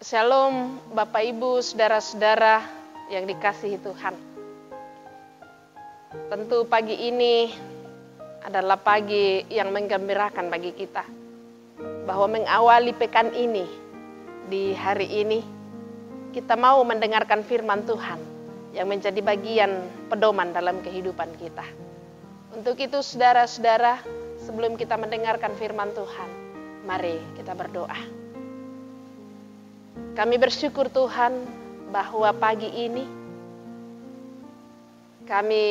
Shalom Bapak Ibu, saudara-saudara yang dikasihi Tuhan. Tentu pagi ini adalah pagi yang menggembirakan bagi kita. Bahwa mengawali pekan ini, di hari ini, kita mau mendengarkan firman Tuhan yang menjadi bagian pedoman dalam kehidupan kita. Untuk itu saudara-saudara, sebelum kita mendengarkan firman Tuhan, mari kita berdoa. Kami bersyukur Tuhan bahwa pagi ini kami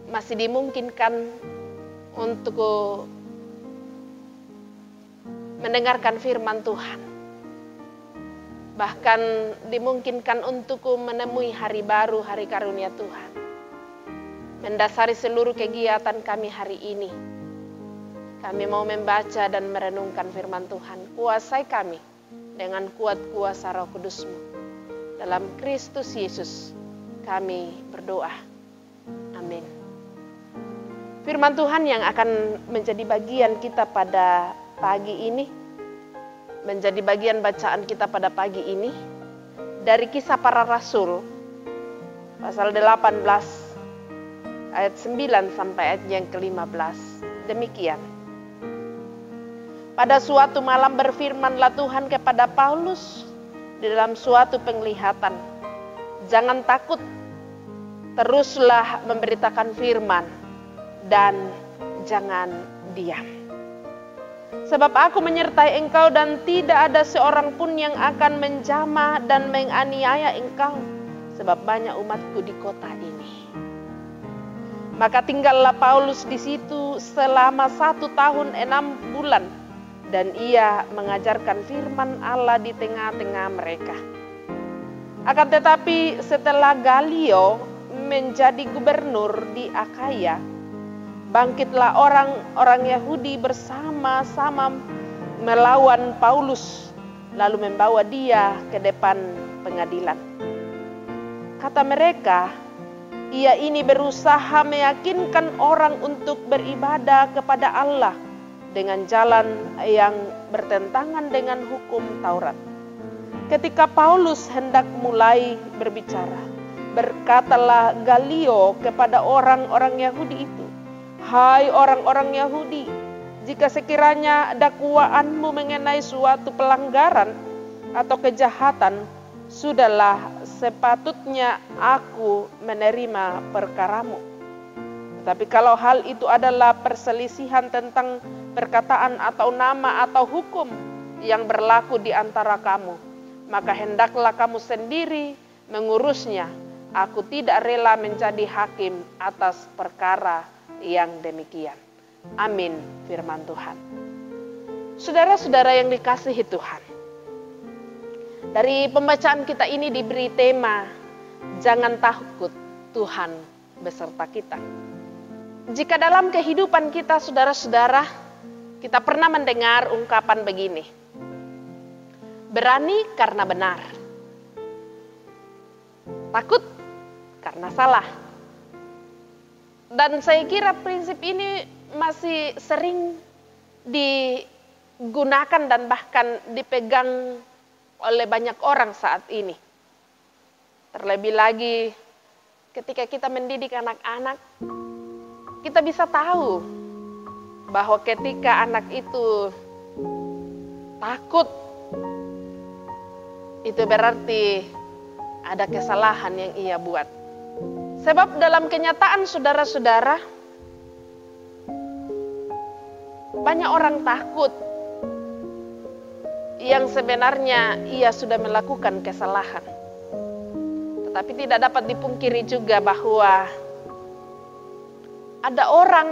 masih dimungkinkan untuk mendengarkan firman Tuhan. Bahkan dimungkinkan untuk menemui hari baru, hari karunia Tuhan. Mendasari seluruh kegiatan kami hari ini. Kami mau membaca dan merenungkan firman Tuhan. Kuasai kami dengan kuat kuasa Roh Kudus-Mu. Dalam Kristus Yesus kami berdoa. Amin. Firman Tuhan yang akan menjadi bagian kita pada pagi ini, menjadi bagian bacaan kita pada pagi ini, dari Kisah Para Rasul, pasal 18, ayat 9 sampai ayat yang ke-15. Demikian. Pada suatu malam berfirmanlah Tuhan kepada Paulus di dalam suatu penglihatan. Jangan takut, teruslah memberitakan firman dan jangan diam. Sebab aku menyertai engkau dan tidak ada seorang pun yang akan menjamah dan menganiaya engkau. Sebab banyak umatku di kota ini. Maka tinggallah Paulus di situ selama 1 tahun 6 bulan. Dan ia mengajarkan firman Allah di tengah-tengah mereka. Akan tetapi setelah Galio menjadi gubernur di Akhaya, bangkitlah orang-orang Yahudi bersama-sama melawan Paulus, lalu membawa dia ke depan pengadilan. Kata mereka, ia ini berusaha meyakinkan orang untuk beribadah kepada Allah dengan jalan yang bertentangan dengan hukum Taurat. Ketika Paulus hendak mulai berbicara, berkatalah Galio kepada orang-orang Yahudi itu, "Hai orang-orang Yahudi, jika sekiranya dakwaanmu mengenai suatu pelanggaran atau kejahatan, sudahlah sepatutnya aku menerima perkaramu. Tapi kalau hal itu adalah perselisihan tentang perkataan atau nama atau hukum yang berlaku di antara kamu, maka hendaklah kamu sendiri mengurusnya. Aku tidak rela menjadi hakim atas perkara yang demikian." Amin, firman Tuhan. Saudara-saudara yang dikasihi Tuhan, dari pembacaan kita ini diberi tema, jangan takut, Tuhan beserta kita. Jika dalam kehidupan kita, saudara-saudara, kita pernah mendengar ungkapan begini, berani karena benar, takut karena salah. Dan saya kira prinsip ini masih sering digunakan dan bahkan dipegang oleh banyak orang saat ini. Terlebih lagi ketika kita mendidik anak-anak, kita bisa tahu bahwa ketika anak itu takut, itu berarti ada kesalahan yang ia buat. Sebab dalam kenyataan saudara-saudara, banyak orang takut yang sebenarnya ia sudah melakukan kesalahan. Tetapi tidak dapat dipungkiri juga bahwa ada orang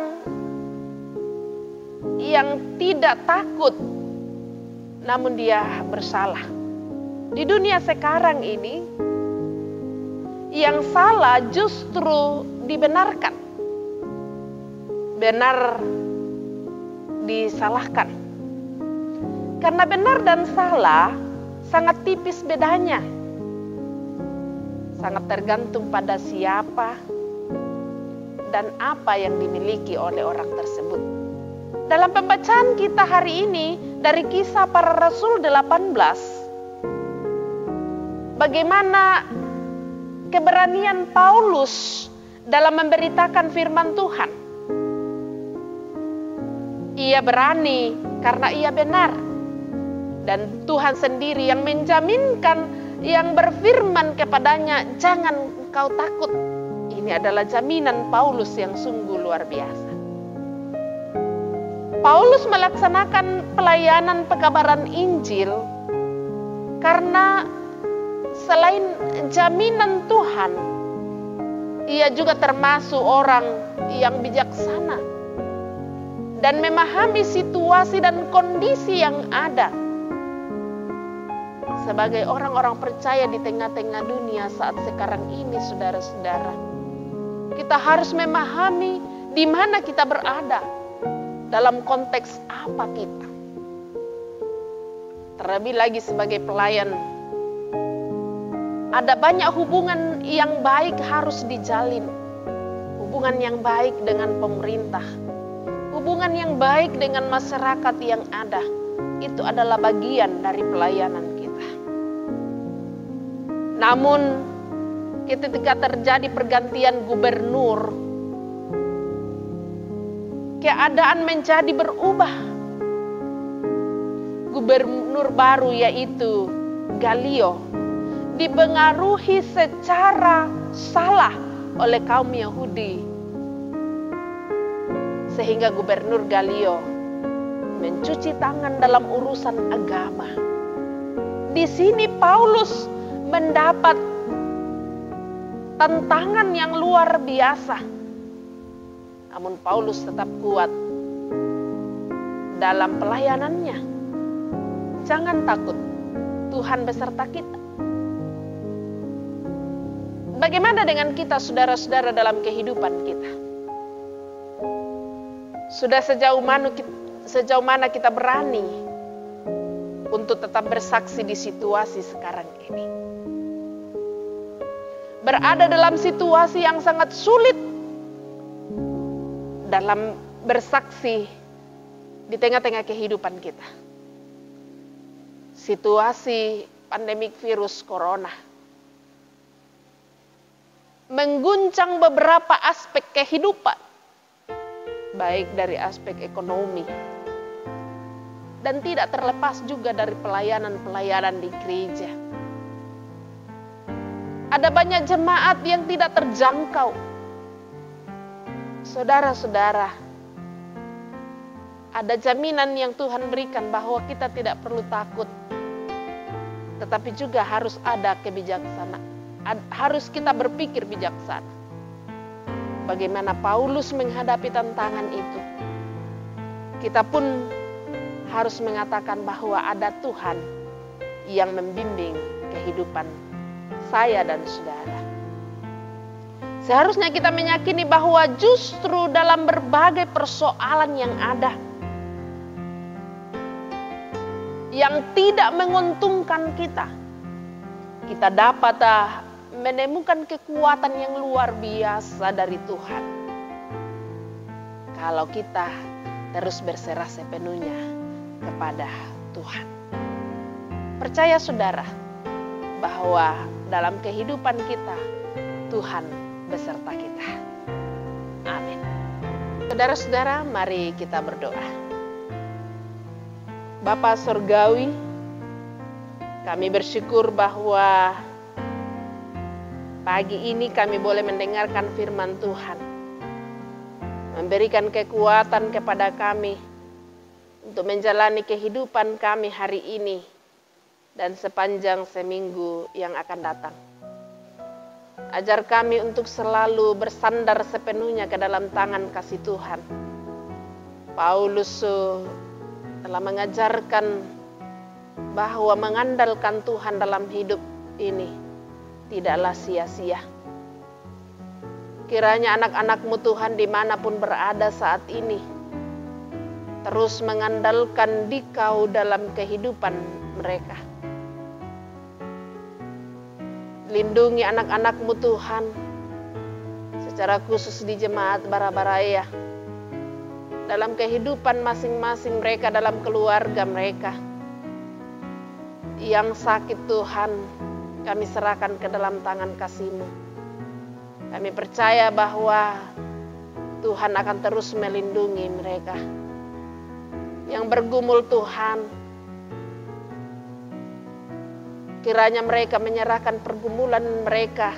yang tidak takut, namun dia bersalah. Di dunia sekarang ini, yang salah justru dibenarkan. Benar disalahkan. Karena benar dan salah sangat tipis bedanya. Sangat tergantung pada siapa dan apa yang dimiliki oleh orang tersebut. Dalam pembacaan kita hari ini dari Kisah Para Rasul 18, bagaimana keberanian Paulus dalam memberitakan firman Tuhan. Ia berani karena ia benar. Dan Tuhan sendiri yang menjaminkan, yang berfirman kepadanya, jangan engkau takut. Ini adalah jaminan Paulus yang sungguh luar biasa. Paulus melaksanakan pelayanan pekabaran Injil karena selain jaminan Tuhan, ia juga termasuk orang yang bijaksana dan memahami situasi dan kondisi yang ada. Sebagai orang-orang percaya di tengah-tengah dunia saat sekarang ini, saudara-saudara, kita harus memahami di mana kita berada, dalam konteks apa kita. Terlebih lagi sebagai pelayan, ada banyak hubungan yang baik harus dijalin. Hubungan yang baik dengan pemerintah, hubungan yang baik dengan masyarakat yang ada. Itu adalah bagian dari pelayanan kita. Namun ketika terjadi pergantian gubernur, keadaan menjadi berubah. Gubernur baru yaitu Galio dipengaruhi secara salah oleh kaum Yahudi. Sehingga Gubernur Galio mencuci tangan dalam urusan agama. Di sini Paulus mendapat tantangan yang luar biasa. Namun Paulus tetap kuat dalam pelayanannya. Jangan takut, Tuhan beserta kita. Bagaimana dengan kita, saudara-saudara, dalam kehidupan kita? Sudah sejauh mana kita berani untuk tetap bersaksi di situasi sekarang ini? Berada dalam situasi yang sangat sulit dalam bersaksi di tengah-tengah kehidupan kita. Situasi pandemik virus corona mengguncang beberapa aspek kehidupan, baik dari aspek ekonomi dan tidak terlepas juga dari pelayanan-pelayanan di gereja. Ada banyak jemaat yang tidak terjangkau. Saudara-saudara, ada jaminan yang Tuhan berikan bahwa kita tidak perlu takut. Tetapi juga harus ada kebijaksanaan. Harus kita berpikir bijaksana. Bagaimana Paulus menghadapi tantangan itu. Kita pun harus mengatakan bahwa ada Tuhan yang membimbing kehidupan saya dan saudara. Seharusnya kita meyakini bahwa justru dalam berbagai persoalan yang ada, yang tidak menguntungkan kita, kita dapat menemukan kekuatan yang luar biasa dari Tuhan. Kalau kita terus berserah sepenuhnya kepada Tuhan. Percaya saudara, bahwa dalam kehidupan kita, Tuhan beserta kita. Amin. Saudara-saudara, mari kita berdoa. Bapa Surgawi, kami bersyukur bahwa pagi ini kami boleh mendengarkan firman Tuhan. Memberikan kekuatan kepada kami untuk menjalani kehidupan kami hari ini dan sepanjang seminggu yang akan datang. Ajar kami untuk selalu bersandar sepenuhnya ke dalam tangan kasih Tuhan. Paulus telah mengajarkan bahwa mengandalkan Tuhan dalam hidup ini tidaklah sia-sia. Kiranya anak-anak-Mu Tuhan dimanapun berada saat ini, terus mengandalkan Dikau dalam kehidupan mereka. Lindungi anak-anak-Mu Tuhan, secara khusus di jemaat Barabaraya, dalam kehidupan masing-masing mereka, dalam keluarga mereka. Yang sakit Tuhan, kami serahkan ke dalam tangan kasih-Mu. Kami percaya bahwa Tuhan akan terus melindungi mereka yang bergumul. Tuhan, kiranya mereka menyerahkan pergumulan mereka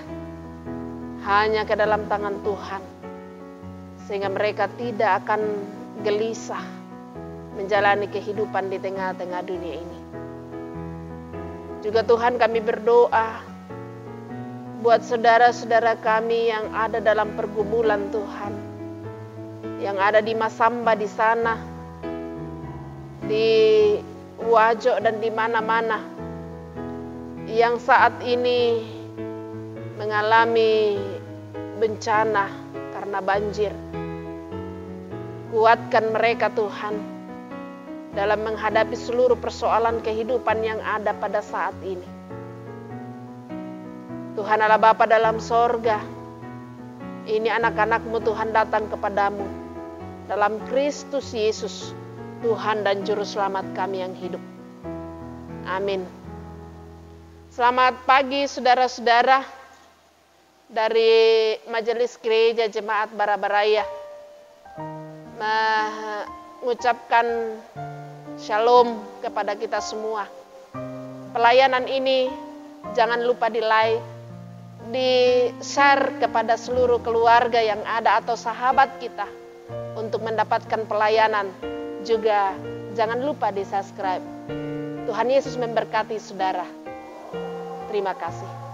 hanya ke dalam tangan Tuhan, sehingga mereka tidak akan gelisah menjalani kehidupan di tengah-tengah dunia ini. Juga Tuhan, kami berdoa buat saudara-saudara kami yang ada dalam pergumulan Tuhan, yang ada di Masamba di sana, di Wajo dan di mana-mana, yang saat ini mengalami bencana karena banjir. Kuatkan mereka Tuhan dalam menghadapi seluruh persoalan kehidupan yang ada pada saat ini. Tuhan Allah Bapa dalam sorga, ini anak-anak-Mu Tuhan datang kepadamu dalam Kristus Yesus, Tuhan dan Juru Selamat kami yang hidup. Amin. Selamat pagi saudara-saudara dari Majelis Gereja Jemaat Barabaraya. Mengucapkan shalom kepada kita semua. Pelayanan ini jangan lupa di-like, di-share kepada seluruh keluarga yang ada atau sahabat kita untuk mendapatkan pelayanan. Juga jangan lupa di-subscribe. Tuhan Yesus memberkati saudara. Terima kasih.